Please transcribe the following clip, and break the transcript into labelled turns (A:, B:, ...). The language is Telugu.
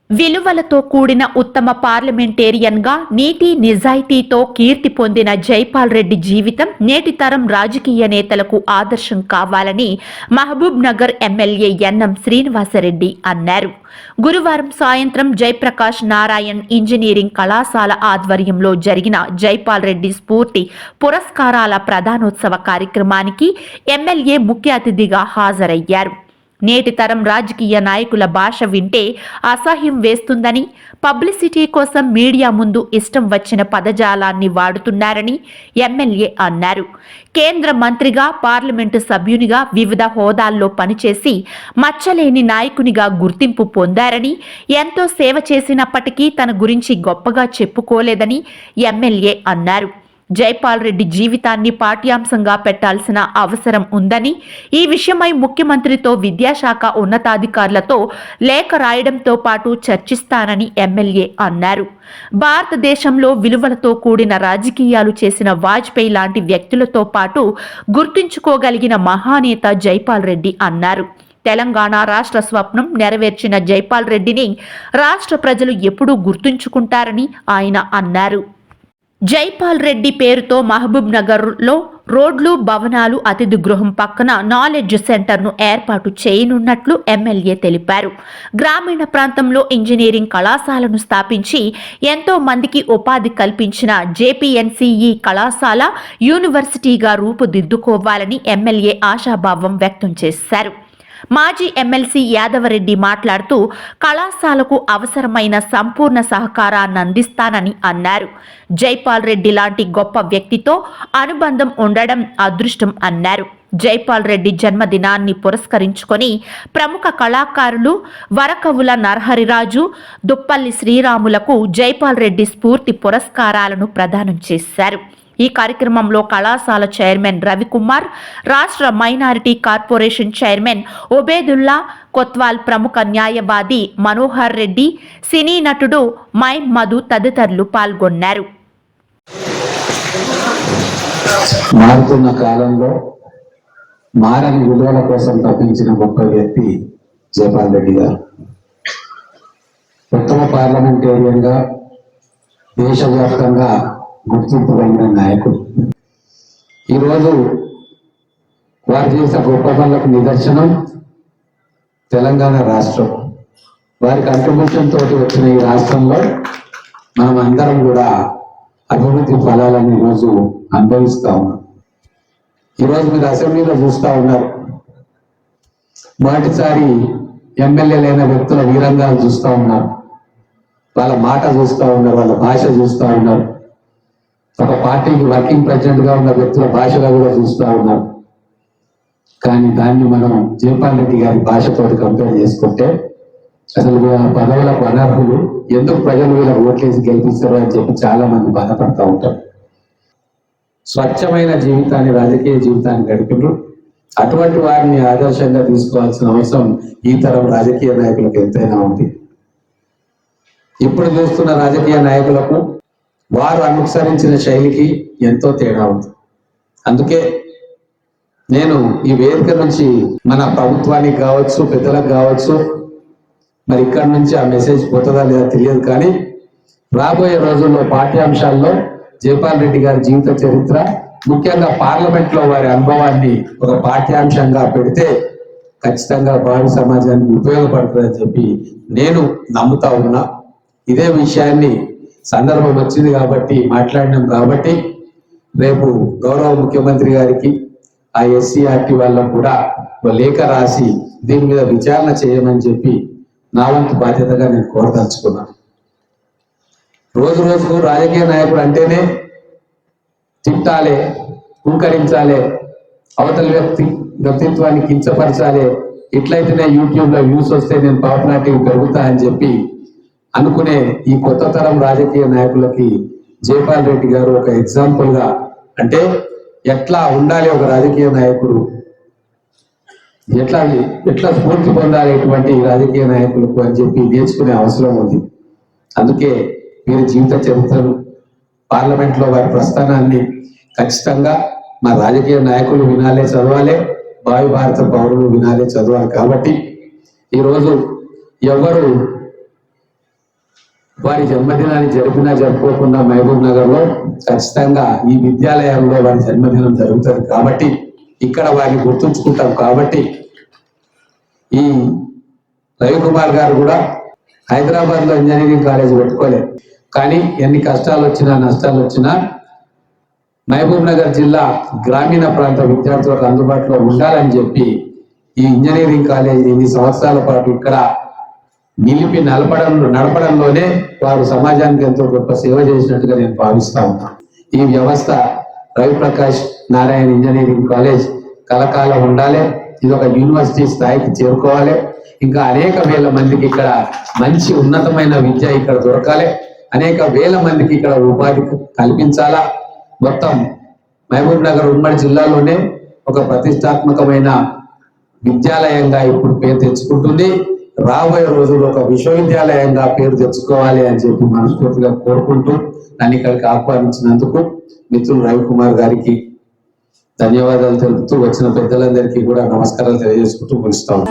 A: విలువలతో కూడిన ఉత్తమ పార్లమెంటేరియన్గా నీతి నిజాయితీతో కీర్తి పొందిన జైపాల్ రెడ్డి జీవితం నేటి తరం రాజకీయ నేతలకు ఆదర్శం కావాలని మహబూబ్ నగర్ ఎమ్మెల్యే ఎన్ఎం శ్రీనివాసరెడ్డి అన్నారు. గురువారం సాయంత్రం జయప్రకాష్ నారాయణ్ ఇంజనీరింగ్ కళాశాల ఆధ్వర్యంలో జరిగిన జైపాల్ రెడ్డి స్ఫూర్తి పురస్కారాల ప్రధానోత్సవ కార్యక్రమానికి ఎమ్మెల్యే ముఖ్య అతిథిగా హాజరయ్యారు. నేటి తరం రాజకీయ నాయకుల భాష వింటే అసహ్యం వేస్తుందని, పబ్లిసిటీ కోసం మీడియా ముందు ఇష్టం వచ్చిన పదజాలాన్ని వాడుతున్నారని ఎమ్మెల్యే అన్నారు. కేంద్ర మంత్రిగా, పార్లమెంటు సభ్యునిగా వివిధ హోదాల్లో పనిచేసి మచ్చలేని నాయకునిగా గుర్తింపు పొందారని, ఎంతో సేవ చేసినప్పటికీ తన గురించి గొప్పగా చెప్పుకోలేదని ఎమ్మెల్యే అన్నారు. జైపాల్ రెడ్డి జీవితాన్ని పాఠ్యాంశంగా పెట్టాల్సిన అవసరం ఉందని, ఈ విషయమై ముఖ్యమంత్రితో, విద్యాశాఖ ఉన్నతాధికారులతో లేఖ రాయడంతో పాటు చర్చిస్తానని ఎమ్మెల్యే అన్నారు. భారతదేశంలో విలువలతో కూడిన రాజకీయాలు చేసిన వాజ్పేయి లాంటి వ్యక్తులతో పాటు గుర్తుంచుకోగలిగిన మహానేత జైపాల్ రెడ్డి అన్నారు. తెలంగాణ రాష్ట్ర స్వప్నం నెరవేర్చిన జైపాల్ రెడ్డిని రాష్ట్ర ప్రజలు ఎప్పుడూ గుర్తుంచుకుంటారని ఆయన అన్నారు. జైపాల్ రెడ్డి పేరుతో మహబూబ్ నగర్లో రోడ్లు, భవనాలు, అతిథి గృహం పక్కన నాలెడ్జ్ సెంటర్ను ఏర్పాటు చేయనున్నట్లు ఎమ్మెల్యే తెలిపారు. గ్రామీణ ప్రాంతంలో ఇంజనీరింగ్ కళాశాలను స్థాపించి ఎంతో మందికి ఉపాధి కల్పించిన జేపీఎన్సీఈ కళాశాల యూనివర్సిటీగా రూపుదిద్దుకోవాలని ఎమ్మెల్యే ఆశాభావం వ్యక్తం చేశారు. మాజీ ఎమ్మెల్సీ యాదవరెడ్డి మాట్లాడుతూ కళాశాలకు అవసరమైన సంపూర్ణ సహకారాన్ని అందిస్తానని అన్నారు. జైపాల్ రెడ్డి లాంటి గొప్ప వ్యక్తితో అనుబంధం ఉండడం అదృష్టం అన్నారు. జైపాల్ రెడ్డి జన్మదినాన్ని పురస్కరించుకొని ప్రముఖ కళాకారులు వరకవుల నరహరిరాజు, దుప్పల్లి శ్రీరాములకు జైపాల్ రెడ్డి స్ఫూర్తి పురస్కారాలను ప్రదానం చేశారు. ఈ కార్యక్రమంలో కళాశాల చైర్మన్ రవికుమార్, రాష్ట్ర minority corporation chairman Obaidullah Kotwal, ప్రముఖ న్యాయవాది మనోహర్ రెడ్డి, సినీ నటుడు మైమ్ మధు తదితరులు పాల్గొన్నారు.
B: మారుతున్న కాలంలో మారని విలువల కోసం తప్పించిన గొప్ప వ్యక్తి జైపాల్ రెడ్డి గారు. ఉత్తమ పార్లమెంటేరియన్ గా దేశవ్యాప్తంగా గుర్తింపు పొందిన నాయకుడు. ఈరోజు వారు చేసిన గొప్ప పనులకు నిదర్శనం తెలంగాణ రాష్ట్రం. వారి కంట్రిబ్యూషన్ తోటి వచ్చిన ఈ రాష్ట్రంలో మనం అందరం కూడా అభివృద్ధి ఫలాలను ఈరోజు అనుభవిస్తా ఉన్నాం. ఈరోజు మీరు అసెంబ్లీలో చూస్తూ ఉన్నారు. మొదటిసారి ఎమ్మెల్యేలైన వ్యక్తుల వీరంగాలు చూస్తూ ఉన్నారు, వాళ్ళ మాట చూస్తూ ఉన్నారు, వాళ్ళ భాష చూస్తూ ఉన్నారు. ఒక పార్టీకి వర్కింగ్ ప్రెసిడెంట్ గా ఉన్న వ్యక్తుల భాషగా కూడా చూస్తూ ఉన్నారు. కానీ దాన్ని మనం జైపాల్ రెడ్డి గారి భాషతో కంపేర్ చేసుకుంటే అసలు పదవులకు అనర్హులు, ఎందుకు ప్రజలు వీళ్ళ ఓట్లేసి గెలిపిస్తారు అని చెప్పి చాలా మంది బాధపడతా ఉంటారు. స్వచ్ఛమైన జీవితాన్ని, రాజకీయ జీవితాన్ని గడిపినారు. అటువంటి వారిని ఆదర్శంగా తీసుకోవాల్సిన అవసరం ఈ తరం రాజకీయ నాయకులకు ఎంతైనా ఉంది. ఇప్పుడు చూస్తున్న రాజకీయ నాయకులకు వారు అనుసరించిన శైలికి ఎంతో తేడా ఉంది. అందుకే నేను ఈ వేదిక నుంచి మన ప్రభుత్వానికి కావచ్చు, పెద్దలకు కావచ్చు, మరి ఇక్కడి నుంచి ఆ మెసేజ్ పోతుందా లేదా తెలియదు, కానీ రాబోయే రోజుల్లో పాఠ్యాంశాల్లో జైపాల్ రెడ్డి గారి జీవిత చరిత్ర, ముఖ్యంగా పార్లమెంట్ లో వారి అనుభవాన్ని ఒక పాఠ్యాంశంగా పెడితే ఖచ్చితంగా భావి సమాజానికి ఉపయోగపడుతుందని చెప్పి నేను నమ్ముతా ఉన్నా. ఇదే విషయాన్ని సందర్భం వచ్చింది కాబట్టి మాట్లాడినాం కాబట్టి రేపు గౌరవ ముఖ్యమంత్రి గారికి, ఆ ఎస్సీఆర్టీ వాళ్ళకు కూడా ఒక లేఖ రాసి దీని మీద విచారణ చేయమని చెప్పి నా వంతు బాధ్యతగా నేను కోరదలుచుకున్నాను. రోజు రోజుకు రాజకీయ నాయకుడు అంటేనే తిట్టాలే, హుంకరించాలే, అవతల వ్యక్తిత్వాన్ని కించపరచాలే, ఇట్లయితేనే యూట్యూబ్ లో వ్యూస్ వస్తే నేను పాపులారిటీ పెరుగుతా అని చెప్పి అనుకునే ఈ కొత్త తరం రాజకీయ నాయకులకి జైపాల్ రెడ్డి గారు ఒక ఎగ్జాంపుల్ గా, అంటే ఎట్లా ఉండాలి ఒక రాజకీయ నాయకుడు, ఎట్లా స్ఫూర్తి పొందాలి ఇటువంటి రాజకీయ నాయకులకు అని చెప్పి నేర్చుకునే అవసరం ఉంది. అందుకే వీరి జీవిత చరిత్రను, పార్లమెంట్ లో వారి ప్రస్థానాన్ని ఖచ్చితంగా మా రాజకీయ నాయకులు వినాలే, చదవాలే, భావి భారత పౌరులు వినాలే, చదవాలి. కాబట్టి ఈరోజు ఎవరు వారి జన్మదినాన్ని జరిపినా జరుపుకోకుండా మహబూబ్ నగర్ లో ఖచ్చితంగా ఈ విద్యాలయంలో వారి జన్మదినం జరుగుతుంది కాబట్టి ఇక్కడ వారిని గుర్తుంచుకుంటాం కాబట్టి ఈ రవికుమార్ గారు కూడా హైదరాబాద్ లో ఇంజనీరింగ్ కాలేజ్ పెట్టుకోలేదు. కానీ ఎన్ని కష్టాలు వచ్చినా నష్టాలు వచ్చినా మహబూబ్ నగర్ జిల్లా గ్రామీణ ప్రాంత విద్యార్థులకు అందుబాటులో ఉండాలని చెప్పి ఈ ఇంజనీరింగ్ కాలేజ్ ఇన్ని సంవత్సరాల పాటు ఇక్కడ నిలిపి నడపడంలోనే వారు సమాజానికి ఎంతో గొప్ప సేవ చేసినట్టుగా నేను భావిస్తా ఉన్నా. ఈ వ్యవస్థ రవిప్రకాష్ నారాయణ ఇంజనీరింగ్ కాలేజ్ కలకాలం ఉండాలి. ఇది ఒక యూనివర్సిటీ స్థాయికి చేరుకోవాలి. ఇంకా అనేక వేల మందికి ఇక్కడ మంచి ఉన్నతమైన విద్య ఇక్కడ దొరకాలి. అనేక వేల మందికి ఇక్కడ ఉపాధి కల్పించాలా. మొత్తం మహబూబ్ నగర్ ఉమ్మడి జిల్లాలోనే ఒక ప్రతిష్టాత్మకమైన విద్యాలయంగా ఇప్పుడు పేరు తెచ్చుకుంటుంది. రాబోయే రోజుల్లో ఒక విశ్వవిద్యాలయంగా పేరు తెచ్చుకోవాలి అని చెప్పి మనస్ఫూర్తిగా కోరుకుంటూ నన్ను ఇక్కడికి ఆహ్వానించినందుకు మిత్రులు రవికుమార్ గారికి ధన్యవాదాలు తెలుపుతూ వచ్చిన పెద్దలందరికీ కూడా నమస్కారాలు తెలియజేసుకుంటూ ముగిస్తాం.